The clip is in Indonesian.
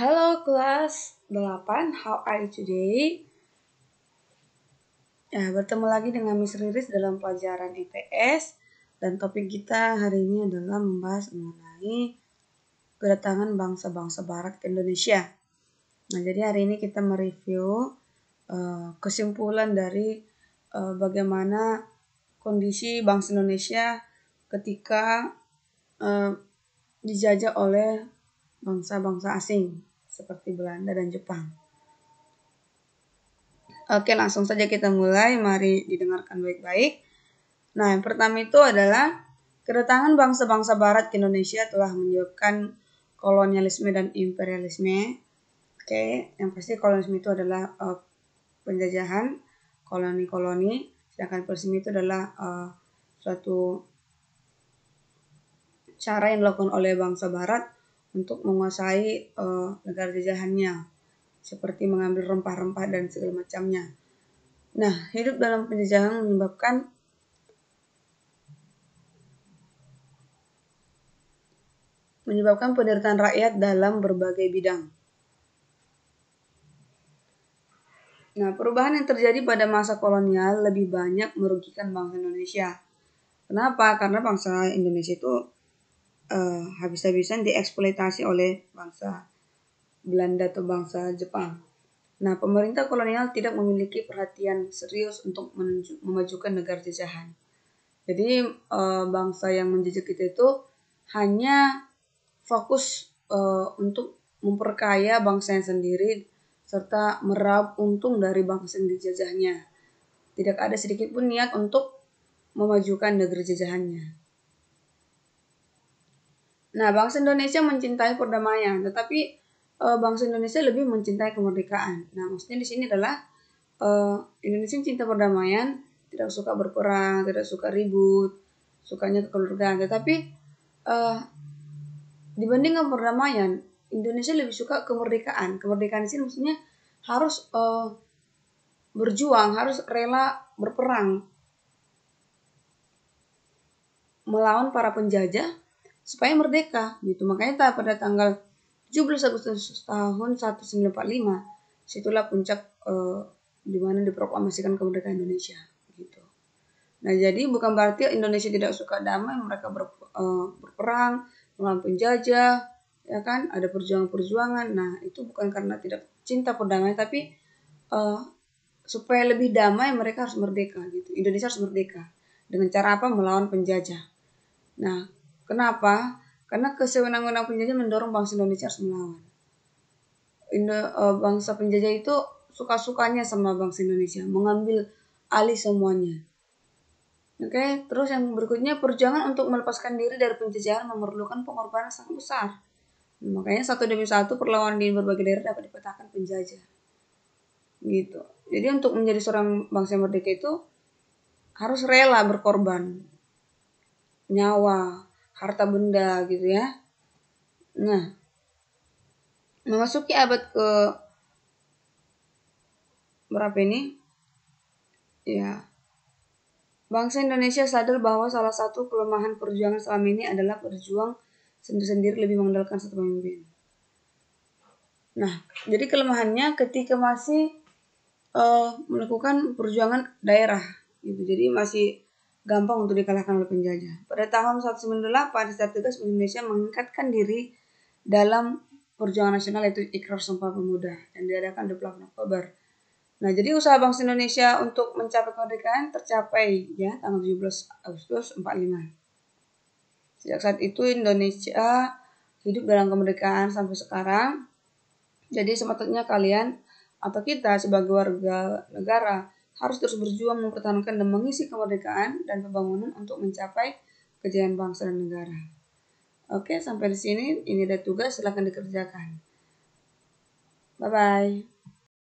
Halo kelas 8, how are you today? Ya, bertemu lagi dengan Miss Riris dalam pelajaran IPS dan topik kita hari ini adalah membahas mengenai kedatangan bangsa-bangsa barat ke Indonesia. Nah, jadi hari ini kita mereview kesimpulan dari bagaimana kondisi bangsa Indonesia ketika dijajah oleh bangsa-bangsa asing seperti Belanda dan Jepang. Oke, langsung saja kita mulai. Mari didengarkan baik-baik. Nah, yang pertama itu adalah kedatangan bangsa-bangsa barat ke Indonesia telah menyebabkan kolonialisme dan imperialisme. Oke, yang pasti kolonialisme itu adalah penjajahan koloni-koloni, sedangkan imperialisme itu adalah suatu cara yang dilakukan oleh bangsa barat untuk menguasai negara jajahannya, seperti mengambil rempah-rempah dan segala macamnya. Nah, hidup dalam penjajahan menyebabkan penderitaan rakyat dalam berbagai bidang. Nah, perubahan yang terjadi pada masa kolonial lebih banyak merugikan bangsa Indonesia. Kenapa? Karena bangsa Indonesia itu habis-habisan dieksploitasi oleh bangsa Belanda atau bangsa Jepang. Nah, pemerintah kolonial tidak memiliki perhatian serius untuk memajukan negara jajahan. Jadi bangsa yang menjajah kita itu hanya fokus untuk memperkaya bangsa yang sendiri serta meraup untung dari bangsa yang dijajahnya. Tidak ada sedikit pun niat untuk memajukan negeri jajahannya. Nah, bangsa Indonesia mencintai perdamaian, tetapi bangsa Indonesia lebih mencintai kemerdekaan. Nah, maksudnya di sini adalah Indonesia cinta perdamaian, tidak suka berperang, tidak suka ribut, sukanya kekeluargaan. Tetapi dibandingkan perdamaian, Indonesia lebih suka kemerdekaan. Kemerdekaan di sini maksudnya harus berjuang, harus rela berperang melawan para penjajah supaya merdeka gitu. Makanya pada tanggal 17 Agustus tahun 1945 situlah puncak di mana diproklamasikan kemerdekaan Indonesia gitu. Nah, jadi bukan berarti Indonesia tidak suka damai, mereka berperang melawan penjajah, ya kan? Ada perjuangan-perjuangan. Nah, itu bukan karena tidak cinta perdamaian, tapi supaya lebih damai mereka harus merdeka gitu. Indonesia harus merdeka. Dengan cara apa? Melawan penjajah. Nah, kenapa? Karena kesewenang-wenang penjajah mendorong bangsa Indonesia harus melawan. Bangsa penjajah itu suka-sukanya sama bangsa Indonesia, mengambil alih semuanya. Oke, terus yang berikutnya, perjuangan untuk melepaskan diri dari penjajahan memerlukan pengorbanan sangat besar. Makanya satu demi satu perlawanan di berbagai daerah dapat dipecahkan penjajah. Gitu. Jadi untuk menjadi seorang bangsa yang merdeka itu harus rela berkorban. Nyawa, harta benda gitu ya. Nah, memasuki abad ke berapa ini? Ya, bangsa Indonesia sadar bahwa salah satu kelemahan perjuangan selama ini adalah berjuang sendiri-sendiri lebih mengandalkan satu pemimpin. Nah, jadi kelemahannya ketika masih melakukan perjuangan daerah gitu. Jadi masih gampang untuk dikalahkan oleh penjajah. Pada tahun 1998 secara tegas Indonesia mengangkatkan diri dalam perjuangan nasional yaitu Ikrar Sumpah Pemuda yang diadakan 28 Oktober. Nah, jadi usaha bangsa Indonesia untuk mencapai kemerdekaan tercapai ya tanggal 17 Agustus 45. Sejak saat itu Indonesia hidup dalam kemerdekaan sampai sekarang. Jadi sepatutnya kalian atau kita sebagai warga negara harus terus berjuang mempertahankan dan mengisi kemerdekaan dan pembangunan untuk mencapai kejayaan bangsa dan negara. Oke, sampai di sini. Ini ada tugas, silakan dikerjakan. Bye-bye.